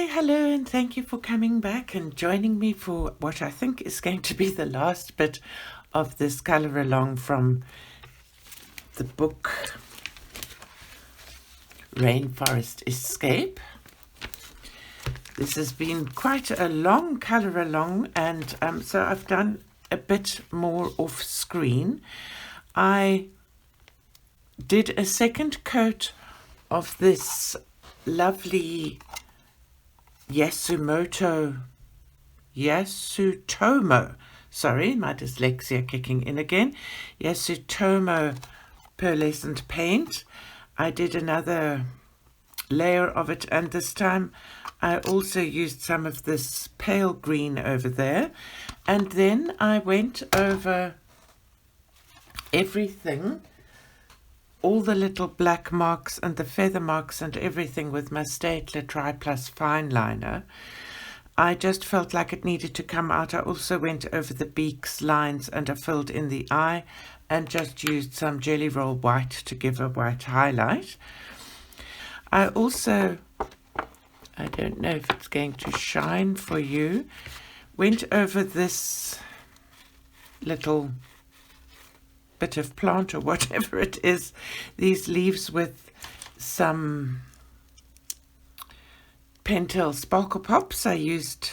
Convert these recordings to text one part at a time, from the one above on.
Hi, hello, and thank you for coming back and joining me for what I think is going to be the last bit of this colour along from the book Rainforest Escape. This has been quite a long colour along, and so I've done a bit more off screen. I did a second coat of this lovely Yasutomo, sorry, my dyslexia kicking in again, Yasutomo pearlescent paint. I did another layer of it, and this time I also used some of this pale green over there, and then I went over everything, all the little black marks and the feather marks and everything with my Staedtler Tri Plus fine liner. I just felt like it needed to come out. I also went over the beaks lines and I filled in the eye and just used some Jelly Roll white to give a white highlight. I also, I don't know if it's going to shine for you, went over this little bit of plant or whatever it is, these leaves with some Pentel Sparkle Pops. I used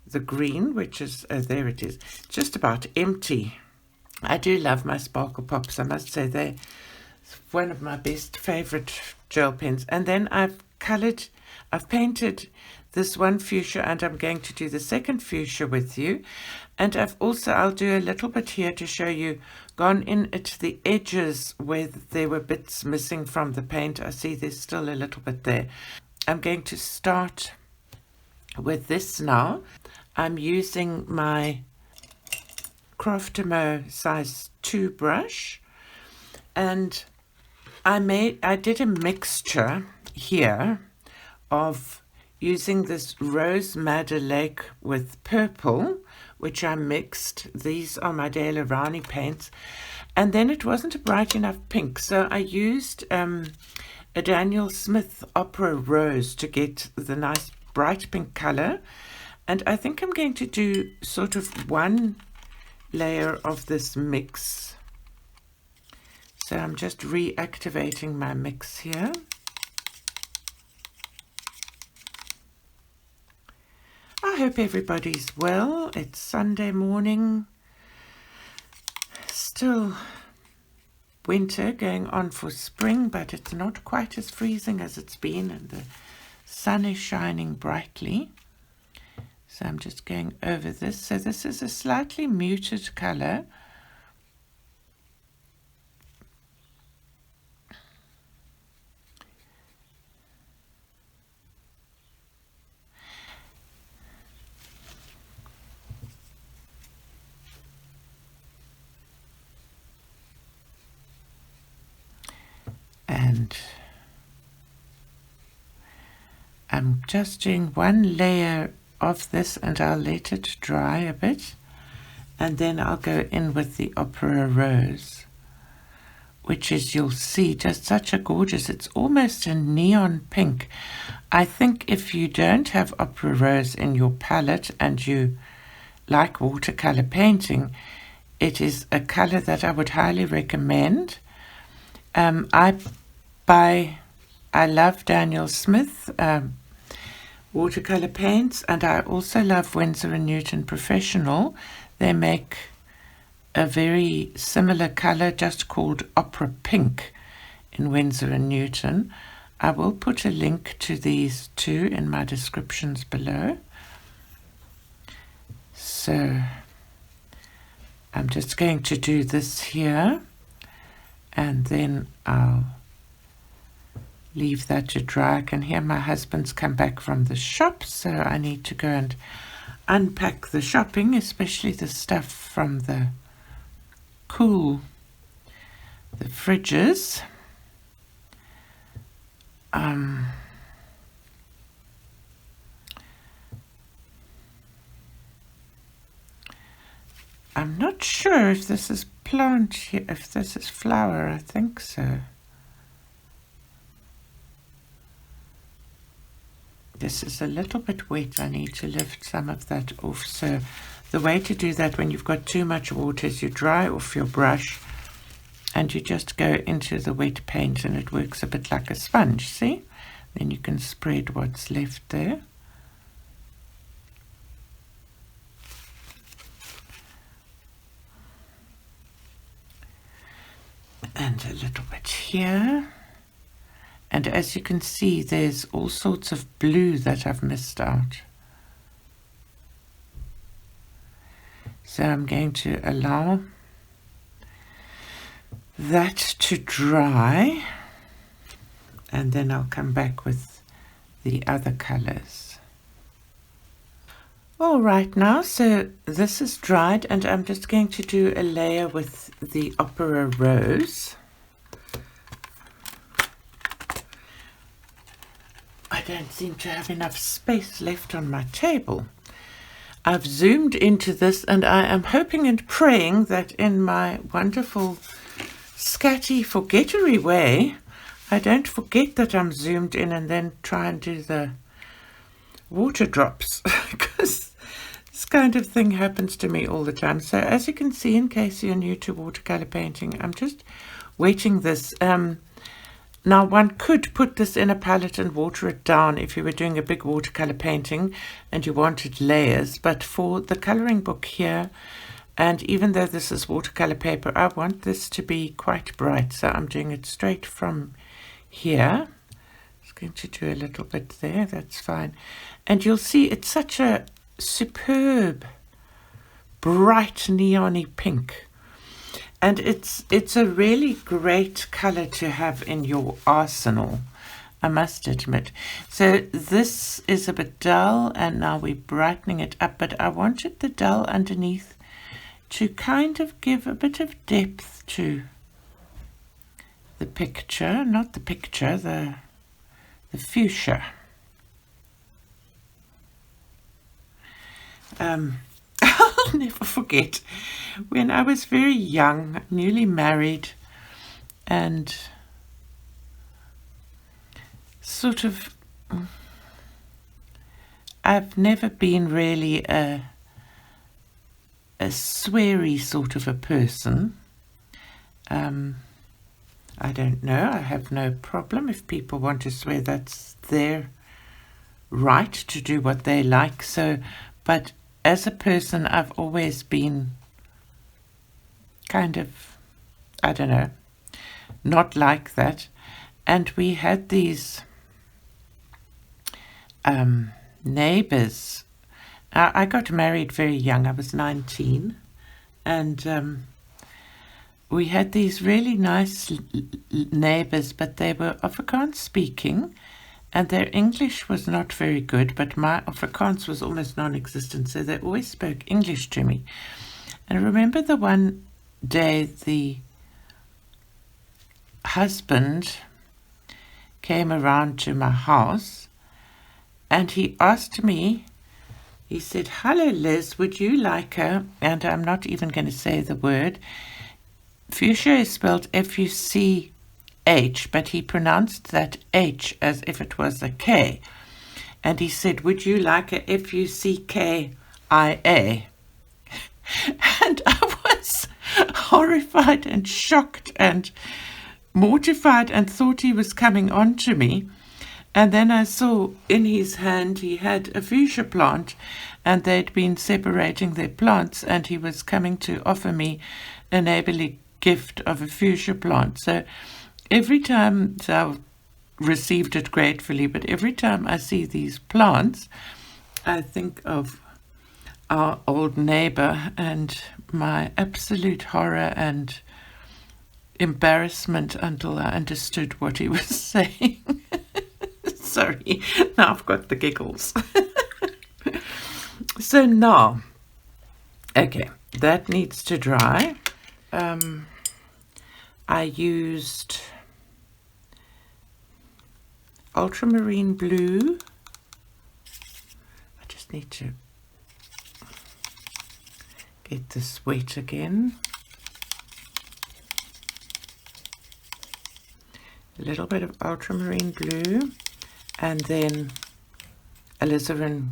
the green, which is, oh, there it is, just about empty. I do love my Sparkle Pops, I must say. They're one of my best favorite gel pens. And then I've painted this one fuchsia, and I'm going to do the second fuchsia with you. And I'll do a little bit here to show you, gone in at the edges where there were bits missing from the paint. I see there's still a little bit there. I'm going to start with this now. I'm using my Craftamo size 2 brush, and I did a mixture here of using this Rose Madder Lake with purple, which I mixed. These are my Dale Rowney paints, and then it wasn't a bright enough pink, so I used a Daniel Smith Opera Rose to get the nice bright pink color. And I think I'm going to do sort of one layer of this mix. So I'm just reactivating my mix here. I hope everybody's well. It's Sunday morning. Still winter going on for spring, but it's not quite as freezing as it's been, and the sun is shining brightly. So I'm just going over this. So this is a slightly muted color. And I'm just doing one layer of this, and I'll let it dry a bit, and then I'll go in with the Opera Rose, which is, you'll see, just such a gorgeous, it's almost a neon pink. I think if you don't have Opera Rose in your palette and you like watercolor painting, it is a color that I would highly recommend. I love Daniel Smith watercolor paints, and I also love Winsor Newton Professional. They make a very similar color just called Opera Pink in Winsor Newton. I will put a link to these two in my descriptions below. So I'm just going to do this here, and then I'll leave that to dry. I can hear my husband's come back from the shop, so I need to go and unpack the shopping, especially the stuff from the fridges. I'm not sure if this is plant here, if this is flower. I think so. this is a little bit wet. I need to lift some of that off. So the way to do that when you've got too much water is you dry off your brush and you just go into the wet paint, and it works a bit like a sponge, see? Then you can spread what's left there. And a little bit here. And as you can see, there's all sorts of blue that I've missed out. So I'm going to allow that to dry, and then I'll come back with the other colors. All right, now, so this is dried, and I'm just going to do a layer with the Opera Rose. I don't seem to have enough space left on my table. I've zoomed into this, and I am hoping and praying that in my wonderful scatty forgettery way, I don't forget that I'm zoomed in and then try and do the water drops, because this kind of thing happens to me all the time. So as you can see, in case you're new to watercolor painting, I'm just wetting this. Now, one could put this in a palette and water it down if you were doing a big watercolor painting and you wanted layers, but for the coloring book here, and even though this is watercolor paper, I want this to be quite bright, so I'm doing it straight from here. Just going to do a little bit there, that's fine. And you'll see it's such a superb, bright neon-y pink. And it's a really great color to have in your arsenal, I must admit. So this is a bit dull, and now we're brightening it up, but I wanted the dull underneath to kind of give a bit of depth to the picture, not the picture, the fuchsia. I'll never forget when I was very young, newly married, and sort of, I've never been really a sweary sort of a person. I don't know, I have no problem if people want to swear, that's their right to do what they like. So, but as a person, I've always been kind of, I don't know, not like that. And we had these neighbors. I got married very young. I was 19, and we had these really nice neighbors, but they were Afrikaans speaking, and their English was not very good, but my Afrikaans was almost non-existent, so they always spoke English to me. And I remember the one day the husband came around to my house, and he asked me, he said, "Hello, Liz, would you like her?" And I'm not even going to say the word. Fuchsia is spelled F-U-C-H, but he pronounced that H as if it was a K. And he said, "Would you like a F-U-C-K-I-A?" And I was horrified and shocked and mortified and thought he was coming on to me. And then I saw in his hand he had a fuchsia plant, and they'd been separating their plants, and he was coming to offer me a neighborly gift of a fuchsia plant. So every time, so I received it gratefully, but every time I see these plants, I think of our old neighbor and my absolute horror and embarrassment until I understood what he was saying. Sorry, now I've got the giggles. So now, okay, that needs to dry. I used ultramarine blue. I just need to get this wet again. A little bit of ultramarine blue, and then alizarin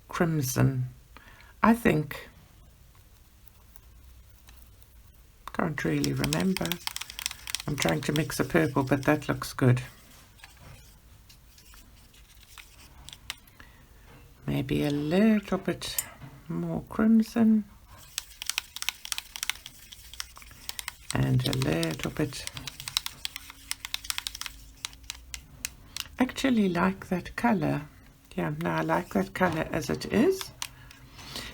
crimson. I think, can't really remember. I'm trying to mix a purple, but that looks good. Maybe a little bit more crimson. And a little bit. Actually like that color. Yeah, no, I like that color as it is.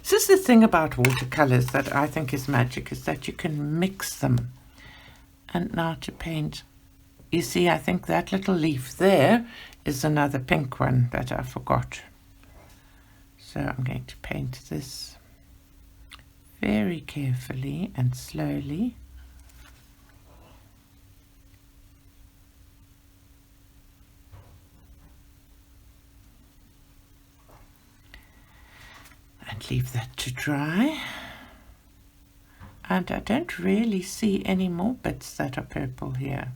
This is the thing about watercolors that I think is magic, is that you can mix them. And now to paint, you see, I think that little leaf there is another pink one that I forgot. So I'm going to paint this very carefully and slowly. And leave that to dry. And I don't really see any more bits that are purple here.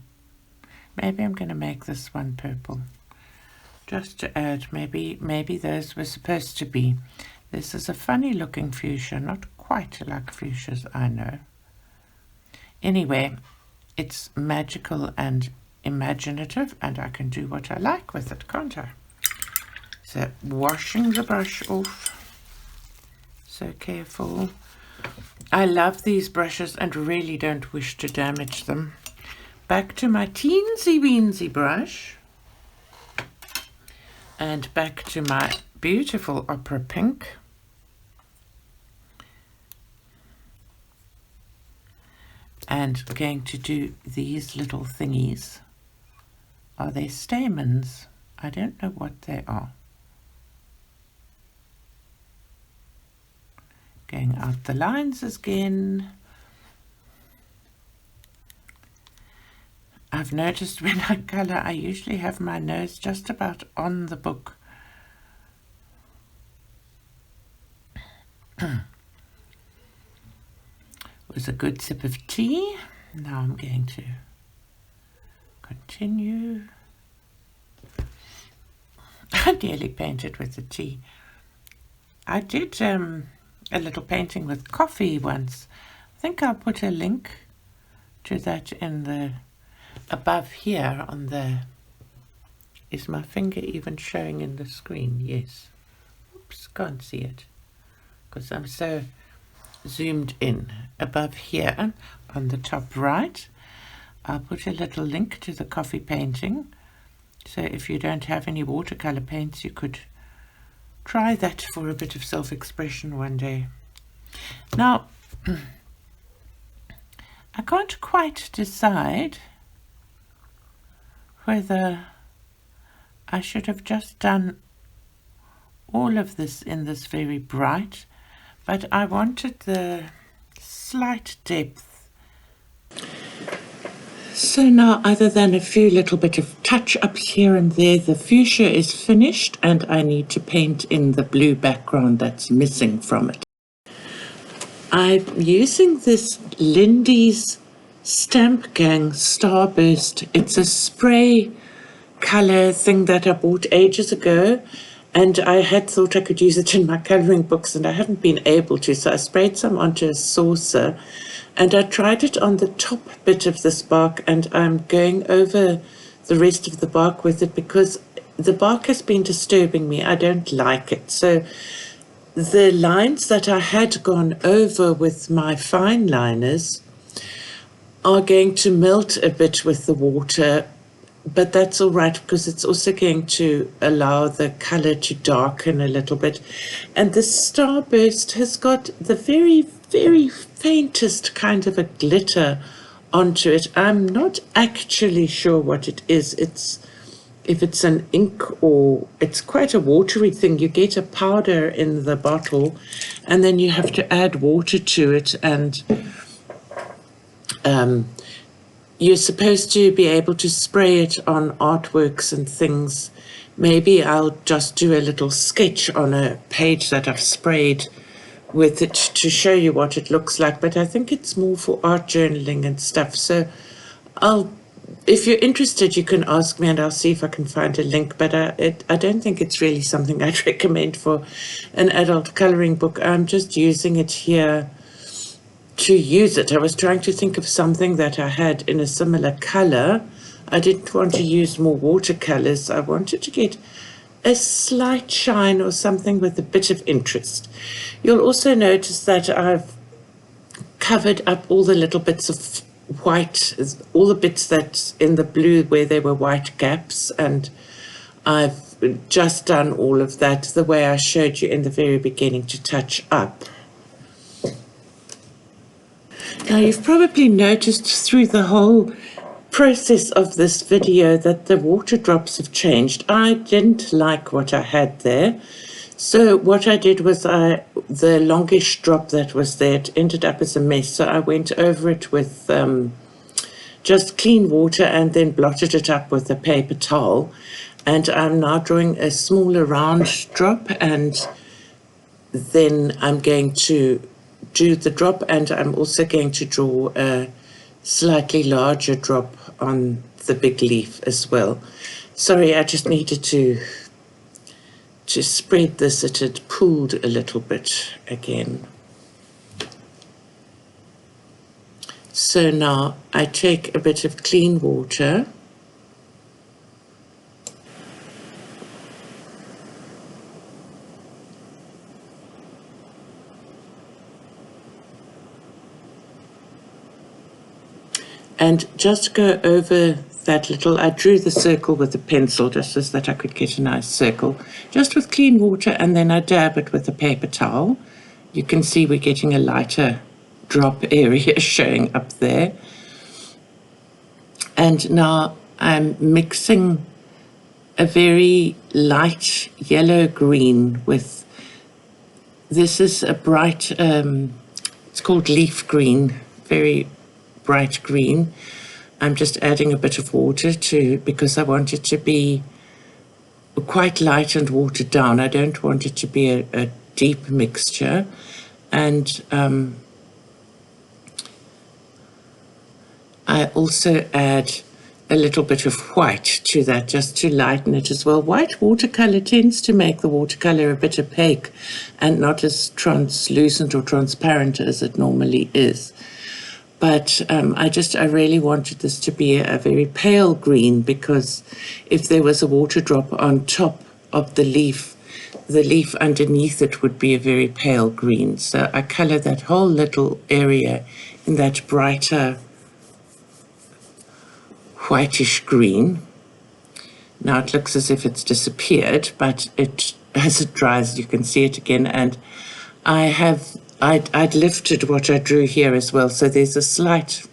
Maybe I'm going to make this one purple. Just to add, maybe those were supposed to be. This is a funny looking fuchsia, not quite like fuchsias, I know. Anyway, it's magical and imaginative, and I can do what I like with it, can't I? So washing the brush off. So careful. I love these brushes and really don't wish to damage them. Back to my teensy weensy brush. And back to my beautiful opera pink. And going to do these little thingies. Are they stamens? I don't know what they are. Going out the lines again. I've noticed when I colour, I usually have my nose just about on the book. Was a good sip of tea. Now I'm going to continue. I nearly painted with the tea. I did a little painting with coffee once. I think I'll put a link to that in the above here on the. Is my finger even showing in the screen? Yes. Oops, can't see it because I'm so zoomed in. Above here on the top right, I'll put a little link to the coffee painting. So if you don't have any watercolor paints, you could try that for a bit of self-expression one day. Now, I can't quite decide whether I should have just done all of this in this very bright, but I wanted the slight depth. So now, other than a few little bit of touch-ups here and there, the fuchsia is finished and I need to paint in the blue background that's missing from it. I'm using this Lindy's Stamp Gang Starburst. It's a spray color thing that I bought ages ago, and I had thought I could use it in my coloring books and I haven't been able to, so I sprayed some onto a saucer and I tried it on the top bit of this bark, and I'm going over the rest of the bark with it because the bark has been disturbing me. I don't like it. So the lines that I had gone over with my fine liners are going to melt a bit with the water, but that's all right because it's also going to allow the color to darken a little bit. And the Starburst has got the very, very faintest kind of a glitter onto it. I'm not actually sure what it is. If it's an ink or it's quite a watery thing. You get a powder in the bottle and then you have to add water to it, and you're supposed to be able to spray it on artworks and things. Maybe I'll just do a little sketch on a page that I've sprayed with it to show you what it looks like, but I think it's more for art journaling and stuff. So I'll if you're interested, you can ask me and I'll see if I can find a link. But I don't think it's really something I'd recommend for an adult coloring book. I'm just using it here to use it. I was trying to think of something that I had in a similar color. I didn't want to use more watercolors. I wanted to get a slight shine or something with a bit of interest. You'll also notice that I've covered up all the little bits of white, all the bits that's in the blue where there were white gaps, and I've just done all of that the way I showed you in the very beginning to touch up. Now you've probably noticed through the whole process of this video that the water drops have changed. I didn't like what I had there. So what I did was the longish drop that was there, it ended up as a mess. So I went over it with just clean water and then blotted it up with a paper towel. And I'm now drawing a smaller round drop, and then I'm going to do the drop, and I'm also going to draw a slightly larger drop on the big leaf as well. Sorry, I just needed to spread this. It had pooled a little bit again. So now I take a bit of clean water and just go over that little, I drew the circle with a pencil just so that I could get a nice circle, just with clean water, and then I dab it with a paper towel. You can see we're getting a lighter drop area showing up there. And now I'm mixing a very light yellow-green with, this is a bright, it's called leaf green, very bright green. I'm just adding a bit of water because I want it to be quite light and watered down. I don't want it to be a deep mixture. And I also add a little bit of white to that just to lighten it as well. White watercolor tends to make the watercolor a bit opaque and not as translucent or transparent as it normally is. But I really wanted this to be a very pale green, because if there was a water drop on top of the leaf underneath it would be a very pale green. So I color that whole little area in that brighter whitish green. Now it looks as if it's disappeared, but as it dries you can see it again. And I'd lifted what I drew here as well, so there's a slight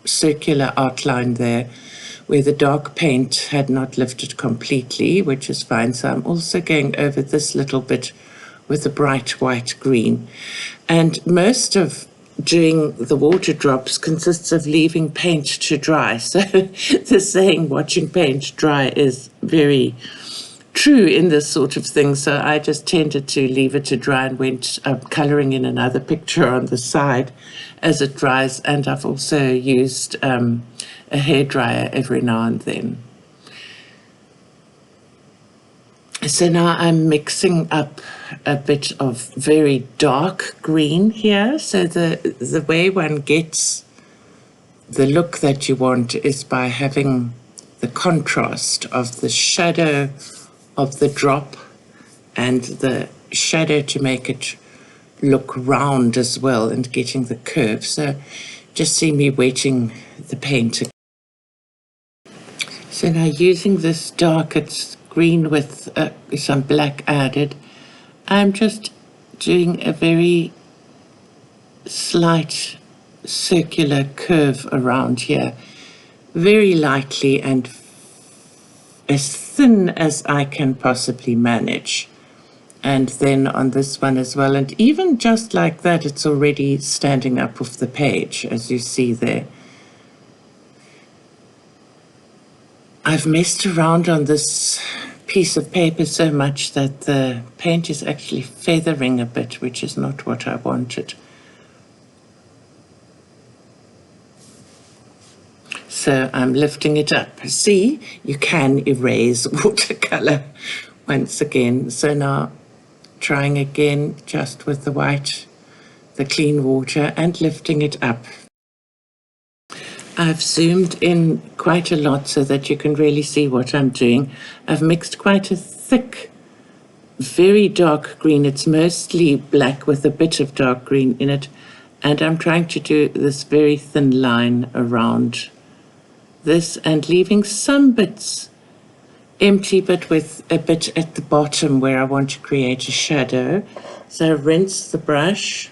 circular outline there where the dark paint had not lifted completely, which is fine. So I'm also going over this little bit with a bright white green. And most of doing the water drops consists of leaving paint to dry. So the saying watching paint dry is very true in this sort of thing. So I just tended to leave it to dry and went colouring in another picture on the side as it dries. And I've also used a hairdryer every now and then. So now I'm mixing up a bit of very dark green here. So the way one gets the look that you want is by having the contrast of the shadow of the drop and the shadow to make it look round as well, and getting the curve. So just see me wetting the paint. So now using this dark, it's green with some black added, I'm just doing a very slight circular curve around here, very lightly and as thin as I can possibly manage. And then on this one as well, and even just like that, it's already standing up off the page, as you see there. I've messed around on this piece of paper so much that the paint is actually feathering a bit, which is not what I wanted. So I'm lifting it up. See, you can erase watercolor once again. So now trying again just with the white, the clean water, and lifting it up. I've zoomed in quite a lot so that you can really see what I'm doing. I've mixed quite a thick, very dark green. It's mostly black with a bit of dark green in it. And I'm trying to do this very thin line around this and leaving some bits empty, but with a bit at the bottom where I want to create a shadow. So I rinse the brush,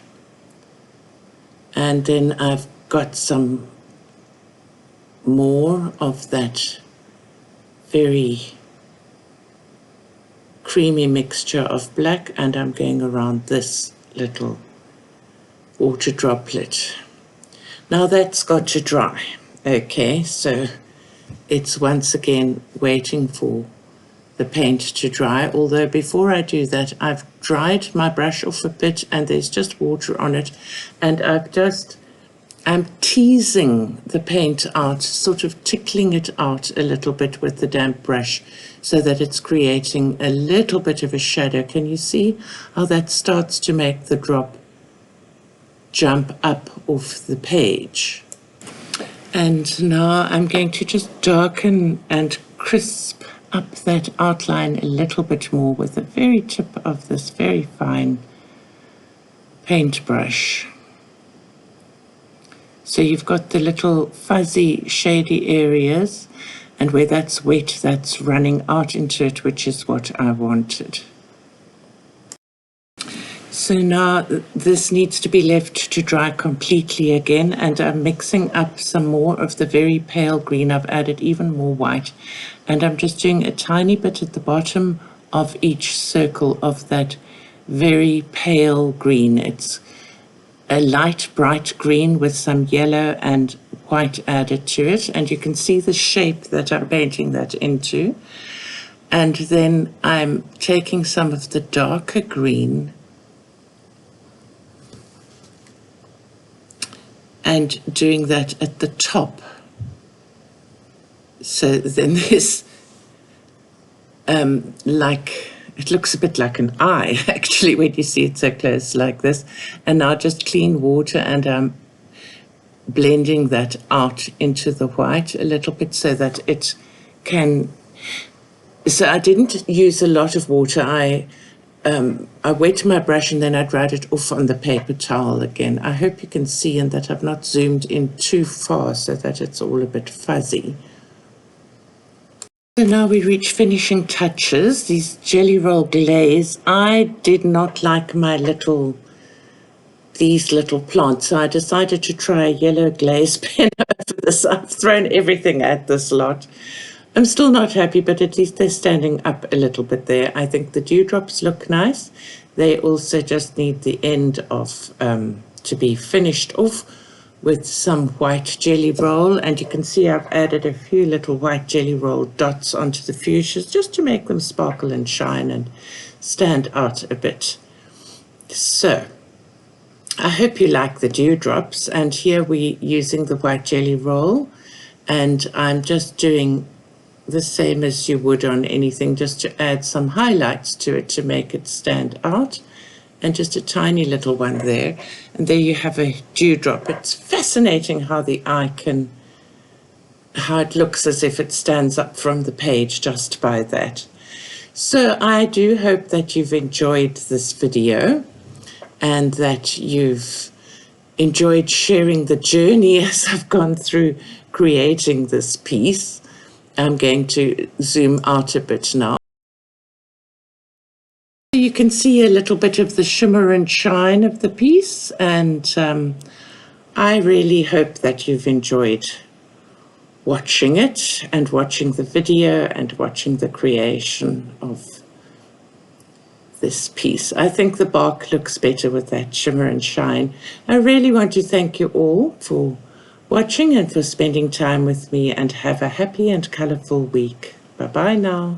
and then I've got some more of that very creamy mixture of black, and I'm going around this little water droplet. Now that's got to dry. Okay, so it's once again waiting for the paint to dry, although before I do that I've dried my brush off a bit and there's just water on it, and I'm teasing the paint out, sort of tickling it out a little bit with the damp brush so that it's creating a little bit of a shadow. Can you see how that starts to make the drop jump up off the page? And now I'm going to just darken and crisp up that outline a little bit more with the very tip of this very fine paintbrush. So you've got the little fuzzy, shady areas, and where that's wet, that's running out into it, which is what I wanted. So now this needs to be left to dry completely again, and I'm mixing up some more of the very pale green. I've added even more white, and I'm just doing a tiny bit at the bottom of each circle of that very pale green. It's a light bright green with some yellow and white added to it, and you can see the shape that I'm painting that into. And then I'm taking some of the darker green and doing that at the top. So then there's like, it looks a bit like an eye actually when you see it so close like this. And now just clean water, and I'm blending that out into the white a little bit so that it can, so I didn't use a lot of water. I wet my brush and then I dried it off on the paper towel again. I hope you can see, and that I've not zoomed in too far so that it's all a bit fuzzy. So now we reach finishing touches, these jelly roll glaze. I did not like these little plants, so I decided to try a yellow glaze pen over this. I've thrown everything at this lot. I'm still not happy, but at least they're standing up a little bit there. I think the dewdrops look nice. They also just need the end of to be finished off with some white jelly roll, and you can see I've added a few little white jelly roll dots onto the fuchsias just to make them sparkle and shine and stand out a bit. So I hope you like the dewdrops, and here we're using the white jelly roll, and I'm just doing the same as you would on anything, just to add some highlights to it to make it stand out, and just a tiny little one there. And there you have a dewdrop. It's fascinating how the eye can, how it looks as if it stands up from the page just by that. So I do hope that you've enjoyed this video and that you've enjoyed sharing the journey as I've gone through creating this piece. I'm going to zoom out a bit now. You can see a little bit of the shimmer and shine of the piece, and I really hope that you've enjoyed watching it and watching the video and watching the creation of this piece. I think the bark looks better with that shimmer and shine. I really want to thank you all for watching and for spending time with me, and have a happy and colorful week. Bye-bye now.